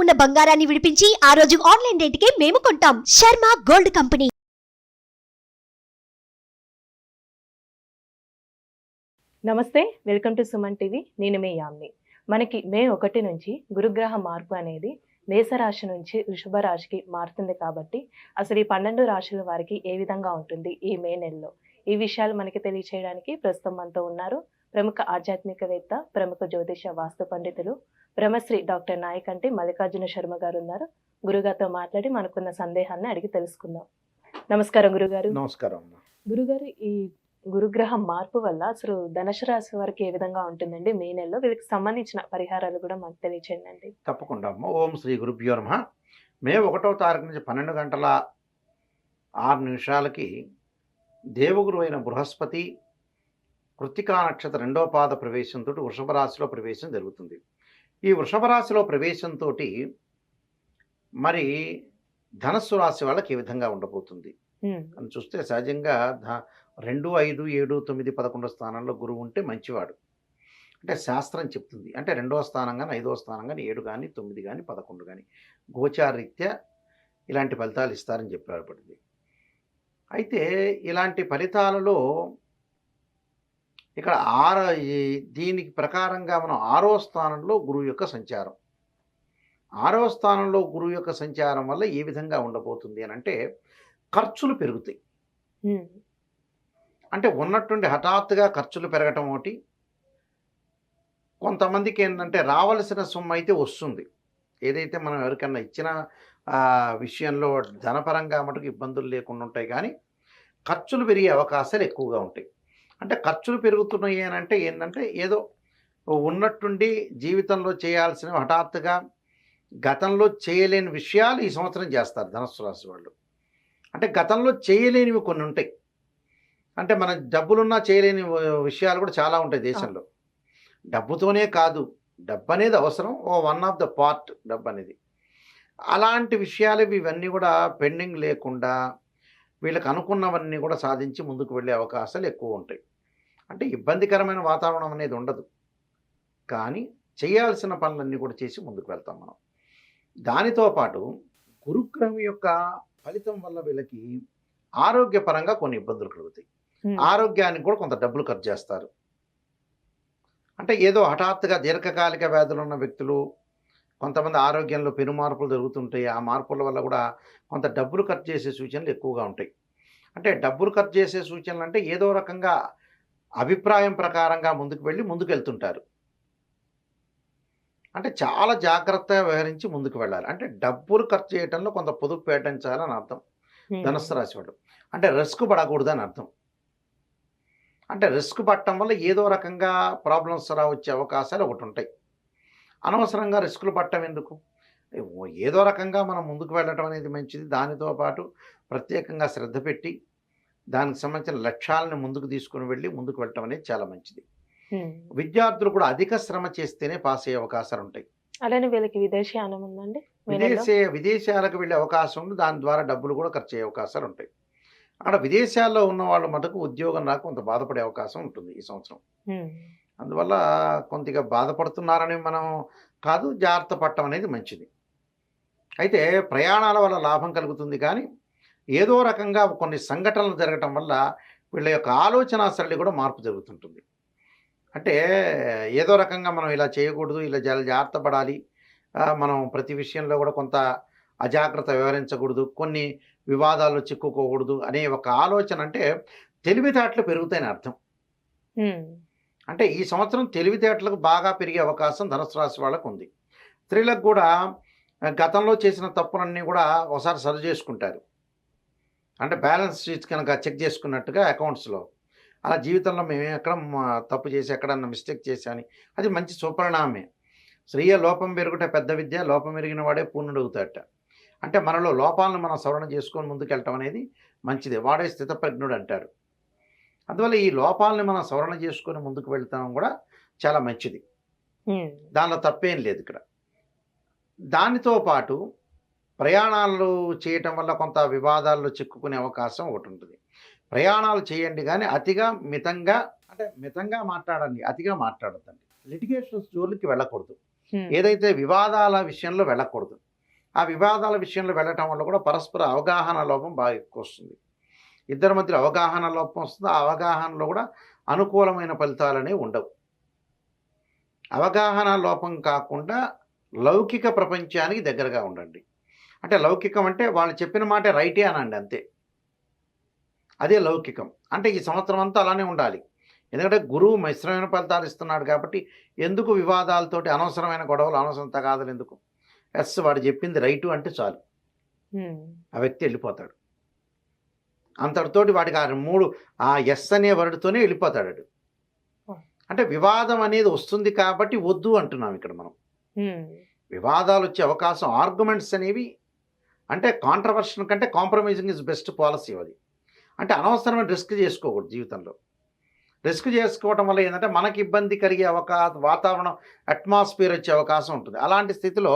ఉన్న బంగారాన్ని విడిపించి ఆ రోజు ఆన్లైన్ రేటుకే మేము కొంటాం. Sharma gold company. నమస్తే, వెల్కమ్ టు సుమన్ టీవీ. నేను మీ యామ్ని. మనకి మే 1 నుంచి గురుగ్రహ మార్పు అనేది మేషరాశి నుంచి వృషభ రాశికి మారుతుంది కాబట్టి అసలు ఈ 12 రాశుల వారికి ఏ విధంగా ఉంటుంది ఈ మే నెలలో, ఈ విషయాలు మనకి తెలియచేయడానికి ప్రస్తుతం మనతో ఉన్నారు ప్రముఖ ఆధ్యాత్మికవేత్త, ప్రముఖ జ్యోతిష వాస్తు పండితులు బ్రహ్మశ్రీ డాక్టర్ నాయకంటి మల్లికార్జున శర్మ గారు ఉన్నారు. గురుగారితో మాట్లాడి మనకున్న సందేహాన్ని అడిగి తెలుసుకుందాం. నమస్కారం గురుగారు. నమస్కారం. గురుగారు, ఈ గురుగ్రహం మార్పు వల్ల అసలు ధనుసు రాశి వారికి ఏ విధంగా ఉంటుందండి మే నెలలో? వీళ్ళకి సంబంధించిన పరిహారాలు కూడా మాకు తెలియచేయండి. తప్పకుండా అమ్మ. ఓం శ్రీ గురుభ్యో నమః. మే 1వ తారీఖు నుంచి 12 గంటల 6 నిమిషాలకి దేవగురు అయిన బృహస్పతి కృత్తికా నక్షత్ర 2వ పాద ప్రవేశంతో వృషభ రాశిలో ప్రవేశం జరుగుతుంది. ఈ వృషభ రాశిలో ప్రవేశంతో మరి ధనస్సు రాశి వాళ్ళకి ఏ విధంగా ఉండబోతుంది అని చూస్తే సహజంగా 2, 5, 7, 9, 11 స్థానంలో గురువు ఉంటే మంచివాడు అంటే శాస్త్రం చెప్తుంది. అంటే 2వ స్థానం కానీ 5వ స్థానం కానీ 7 కానీ 9 కానీ 11 కానీ గోచారీత్యా ఇలాంటి ఫలితాలు ఇస్తారని చెప్పబడింది. అయితే ఇలాంటి ఫలితాలలో ఇక్కడ దీనికి ప్రకారంగా మనం 6వ స్థానంలో గురువు యొక్క సంచారం, 6వ స్థానంలో గురువు యొక్క సంచారం వల్ల ఏ విధంగా ఉండబోతుంది అని అంటే ఖర్చులు పెరుగుతాయి. అంటే ఉన్నట్టుండి హఠాత్తుగా ఖర్చులు పెరగటం ఒకటి, కొంతమందికి ఏంటంటే రావాల్సిన సొమ్ము అయితే వస్తుంది, ఏదైతే మనం ఎవరికన్నా ఇచ్చిన విషయంలో ధనపరంగా మటుకు ఇబ్బందులు లేకుండా ఉంటాయి, కానీ ఖర్చులు పెరిగే అవకాశాలు ఎక్కువగా ఉంటాయి. అంటే ఖర్చులు పెరుగుతున్నాయి అని అంటే ఏంటంటే ఏదో ఉన్నట్టుండి జీవితంలో చేయాల్సినవి హఠాత్తుగా గతంలో చేయలేని విషయాలు ఈ సంవత్సరం చేస్తారు ధనుస్సు రాశి వాళ్ళు. అంటే గతంలో చేయలేనివి కొన్ని ఉంటాయి, అంటే మన డబ్బులున్నా చేయలేని విషయాలు కూడా చాలా ఉంటాయి దేశంలో. డబ్బుతోనే కాదు, డబ్బు అనేది అవసరం, వన్ ఆఫ్ ద పార్ట్ డబ్బు అనేది. అలాంటి విషయాలు ఇవన్నీ కూడా పెండింగ్ లేకుండా వీళ్ళకి అనుకున్నవన్నీ కూడా సాధించి ముందుకు వెళ్ళే అవకాశాలు ఎక్కువ ఉంటాయి. అంటే ఇబ్బందికరమైన వాతావరణం అనేది ఉండదు, కానీ చేయాల్సిన పనులన్నీ కూడా చేసి ముందుకు వెళ్తాం మనం. దానితో పాటు గురుగ్రహం యొక్క ఫలితం వల్ల వీళ్ళకి ఆరోగ్యపరంగా కొన్ని ఇబ్బందులు కలుగుతాయి. ఆరోగ్యానికి కూడా కొంత డబ్బులు ఖర్చు చేస్తారు. అంటే ఏదో హఠాత్తుగా దీర్ఘకాలిక వ్యాధులు ఉన్న వ్యక్తులు, కొంతమంది ఆరోగ్యంలో పెను మార్పులు జరుగుతుంటాయి. ఆ మార్పుల వల్ల కూడా కొంత డబ్బులు ఖర్చు చేసే సూచనలు ఎక్కువగా ఉంటాయి. అంటే డబ్బులు ఖర్చు చేసే సూచనలు అంటే ఏదో రకంగా అభిప్రాయం ప్రకారంగా ముందుకు వెళ్తుంటారు. అంటే చాలా జాగ్రత్తగా వ్యవహరించి ముందుకు వెళ్ళాలి. అంటే డబ్బులు ఖర్చు చేయడంలో కొంత పొదుపు పెట్టించాలని అర్థం ధనుస్సు రాశి వాళ్ళు. అంటే రిస్క్ పడకూడదు అని అర్థం. అంటే రిస్క్ పట్టడం వల్ల ఏదో రకంగా ప్రాబ్లమ్స్ వచ్చే అవకాశాలు ఒకటి ఉంటాయి. అనవసరంగా రిస్కులు పట్టడం ఎందుకు, ఏదో రకంగా మనం ముందుకు వెళ్ళటం అనేది మంచిది. దానితో పాటు ప్రత్యేకంగా శ్రద్ధ పెట్టి దానికి సంబంధించిన లక్ష్యాలను ముందుకు తీసుకుని వెళ్ళి ముందుకు వెళ్ళటం అనేది చాలా మంచిది. విద్యార్థులు కూడా అధిక శ్రమ చేస్తేనే పాస్ అయ్యే అవకాశాలు ఉంటాయి. అలానే వీళ్ళకి విదేశీయానం ఉందండి, విదేశాలకు వెళ్ళే అవకాశం ఉంది. దాని ద్వారా డబ్బులు కూడా ఖర్చు అయ్యే అవకాశాలు ఉంటాయి. అక్కడ విదేశాల్లో ఉన్న వాళ్ళు మటుకు ఉద్యోగం రాక కొంత బాధపడే అవకాశం ఉంటుంది ఈ సంవత్సరం. అందువల్ల కొంతగా బాధపడుతున్నారని మనం కాదు, జాగ్రత్త పడటం అనేది మంచిది. అయితే ప్రయాణాల వల్ల లాభం కలుగుతుంది, కానీ ఏదో రకంగా కొన్ని సంఘటనలు జరగటం వల్ల వీళ్ళ యొక్క ఆలోచన సరళి కూడా మార్పు జరుగుతుంటుంది. అంటే ఏదో రకంగా మనం ఇలా చేయకూడదు, ఇలా జాగ్రత్త పడాలి, మనం ప్రతి విషయంలో కూడా కొంత అజాగ్రత్త వ్యవహరించకూడదు, కొన్ని వివాదాల్లో చిక్కుకోకూడదు అనే ఒక ఆలోచన, అంటే తెలివితేటలు పెరుగుతాయని అర్థం. అంటే ఈ సంవత్సరం తెలివితేటలకు బాగా పెరిగే అవకాశం ధనుసు రాశి వాళ్ళకు ఉంది. స్త్రీలకు కూడా గతంలో చేసిన తప్పులన్నీ కూడా ఒకసారి సరి చేసుకుంటారు. అంటే బ్యాలెన్స్ షీట్స్ కనుక చెక్ చేసుకున్నట్టుగా అకౌంట్స్లో, అలా జీవితంలో మేము ఎక్కడ తప్పు చేసి ఎక్కడన్నా మిస్టేక్ చేశాని అది మంచి సుపరిణామే. స్త్రీయ లోపం పెరుగుట పెద్ద విద్య, లోపం ఎరిగిన వాడే పూర్ణుడవుతాడట. అంటే మనలో లోపాలను మనం సవరణ చేసుకొని ముందుకెళ్ళటం అనేది మంచిది, వాడే స్థితప్రజ్ఞుడు అంటారు. అందువల్ల ఈ లోపాలని మనం సవరణ చేసుకొని ముందుకు వెళ్తాం కూడా చాలా మంచిది, దానిలో తప్పేం లేదు ఇక్కడ. దానితో పాటు ప్రయాణాలు చేయటం వల్ల కొంత వివాదాల్లో చిక్కుకునే అవకాశం ఒకటి ఉంటుంది. ప్రయాణాలు చేయండి, కానీ అతిగా మితంగా, అంటే మితంగా మాట్లాడండి, అతిగా మాట్లాడద్దండి. లిటిగేషన్స్ జోలికి వెళ్ళకూడదు. ఏదైతే వివాదాల విషయంలో వెళ్ళకూడదు. ఆ వివాదాల విషయంలో వెళ్ళటం వల్ల కూడా పరస్పర అవగాహన లోపం బాగా ఎక్కువ వస్తుంది. ఇద్దరి మధ్యలో అవగాహన లోపం వస్తుంది. ఆ అవగాహనలో కూడా అనుకూలమైన ఫలితాలు అనేవి ఉండవు. అవగాహన లోపం కాకుండా లౌకిక ప్రపంచానికి దగ్గరగా ఉండండి. అంటే లౌకికం అంటే వాళ్ళు చెప్పిన మాట రైటే అనండి, అంతే. అదే లౌకికం. అంటే ఈ సంవత్సరం అంతా అలానే ఉండాలి. ఎందుకంటే గురువు మిశ్రమైన ఫలితాలు ఇస్తున్నాడు కాబట్టి ఎందుకు వివాదాలతోటి అనవసరమైన గొడవలు, అనవసరం తగాదలు ఎందుకు? వాడు చెప్పింది రైటు అంటే చాలు, ఆ వ్యక్తి వెళ్ళిపోతాడు. అంతటితోటి వాడికి ఆ ఎస్ అనే వర్డ్తోనే వెళ్ళిపోతాడు వాడు. అంటే వివాదం అనేది వస్తుంది కాబట్టి వద్దు అంటున్నాం ఇక్కడ మనం. వివాదాలు వచ్చే అవకాశం, ఆర్గ్యుమెంట్స్ అనేవి అంటే కాంట్రవర్షన్ కంటే కాంప్రమైజింగ్ ఇస్ బెస్ట్ పాలసీ. అది అంటే అనవసరమైన రిస్క్ చేసుకోకూడదు జీవితంలో. రిస్క్ చేసుకోవటం వల్ల ఏంటంటే మనకి ఇబ్బంది కలిగే వాతావరణం, అట్మాస్ఫియర్ వచ్చే అవకాశం ఉంటుంది. అలాంటి స్థితిలో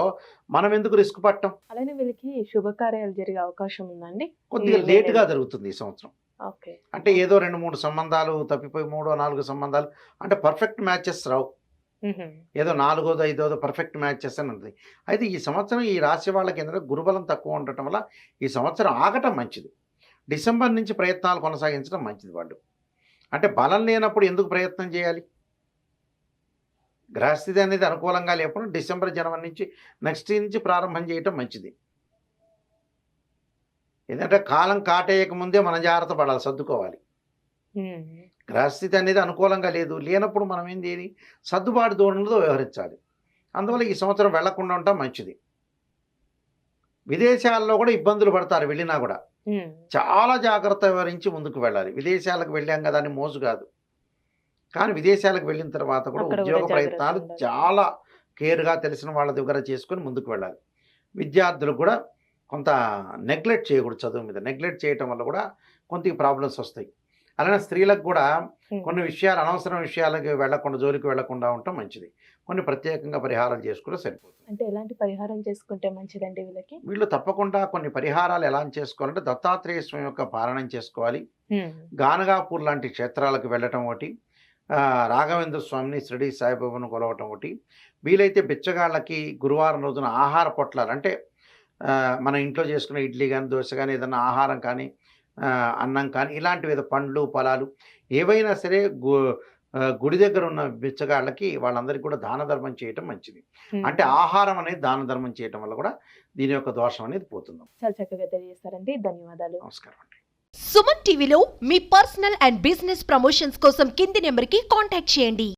మనం ఎందుకు రిస్క్ పట్టం? అలానే వీళ్ళకి శుభకార్యాలు జరిగే అవకాశం ఉందండి. కొద్దిగా లేటుగా జరుగుతుంది ఈ సంవత్సరం. ఓకే. అంటే ఏదో 2-3 సంబంధాలు తప్పిపోయి 3-4 సంబంధాలు అంటే పర్ఫెక్ట్ మ్యాచెస్ రావు. ఏదో 4వ 5వ పర్ఫెక్ట్ మ్యాచెస్ అని ఉంటుంది. అయితే ఈ సంవత్సరం ఈ రాశి వాళ్ళకి ఏంటంటే గురుబలం తక్కువ ఉండటం వల్ల ఈ సంవత్సరం ఆగటం మంచిది. డిసెంబర్ నుంచి ప్రయత్నాలు కొనసాగించడం మంచిది. వాళ్ళు అంటే బలం లేనప్పుడు ఎందుకు ప్రయత్నం చేయాలి? గ్రహస్థితి అనేది అనుకూలంగా లేనప్పుడు డిసెంబర్, జనవరి నుంచి నెక్స్ట్ నుంచి ప్రారంభం చేయటం మంచిది. ఎందుకంటే కాలం కాటేయక ముందే మనం జాగ్రత్త పడాలి, సర్దుకోవాలి. గ్రహస్థితి అనేది అనుకూలంగా లేనప్పుడు మనం ఏం చేయాలి? సర్దుబాటు ధోరణిలో వ్యవహరించాలి. అందువల్ల ఈ సంవత్సరం వెళ్లకుండా ఉండటం మంచిది. విదేశాల్లో కూడా ఇబ్బందులు పడతారు, వెళ్ళినా కూడా చాలా జాగ్రత్త వ్యవహరించి ముందుకు వెళ్ళాలి. విదేశాలకు వెళ్ళాం కదా అని మోజు కాదు, కానీ విదేశాలకు వెళ్ళిన తర్వాత కూడా ఉద్యోగ ప్రయత్నాలు చాలా కేర్గా తెలిసిన వాళ్ళ దగ్గర చేసుకొని ముందుకు వెళ్ళాలి. విద్యార్థులు కూడా కొంత నెగ్లెక్ట్ చేయకూడదు, చదువు మీద నెగ్లెక్ట్ చేయటం వల్ల కూడా కొంత ప్రాబ్లమ్స్ వస్తాయి. అలానే స్త్రీలకు కూడా కొన్ని విషయాలు, అనవసరం విషయాలకి వెళ్లకుండా, జోలికి వెళ్లకుండా ఉండటం మంచిది. కొన్ని ప్రత్యేకంగా పరిహారాలు చేసుకుంటే సరిపోతుంది. అంటే ఎలాంటి పరిహారం చేసుకుంటే మంచిదండి వీళ్ళకి? వీళ్ళు తప్పకుండా కొన్ని పరిహారాలు ఎలా చేసుకోవాలంటే దత్తాత్రేయ స్వామి యొక్క పారాయణం చేసుకోవాలి. గానగాపూర్ లాంటి క్షేత్రాలకు వెళ్ళటం ఒకటి, రాఘవేంద్ర స్వామిని, షిరిడి సాయిబాబాను కొలవటం ఒకటి. వీలైతే బిచ్చగాళ్ళకి గురువారం రోజున ఆహార పొట్లాలు అంటే మన ఇంట్లో చేసుకునే ఇడ్లీ కానీ, దోశ కానీ, ఏదైనా ఆహారం కానీ, అన్నం కానీ, ఇలాంటివి ఏదో పండ్లు, ఫలాలు ఏవైనా సరే గుడి దగ్గర ఉన్న బిచ్చగాళ్ళకి వాళ్ళందరికీ కూడా దాన ధర్మం చేయటం మంచిది. అంటే ఆహారం అనేది దాన ధర్మం చేయటం వల్ల కూడా దీని యొక్క దోషం అనేది పోతుంది. చాలా చక్కగా తెలియజేస్తారండి, ధన్యవాదాలు. నమస్కారం అండి. సుమన్ టీవీలో మీ పర్సనల్ అండ్ బిజినెస్ ప్రమోషన్స్ కోసం కింది నెంబర్కి కాంటాక్ట్ చేయండి.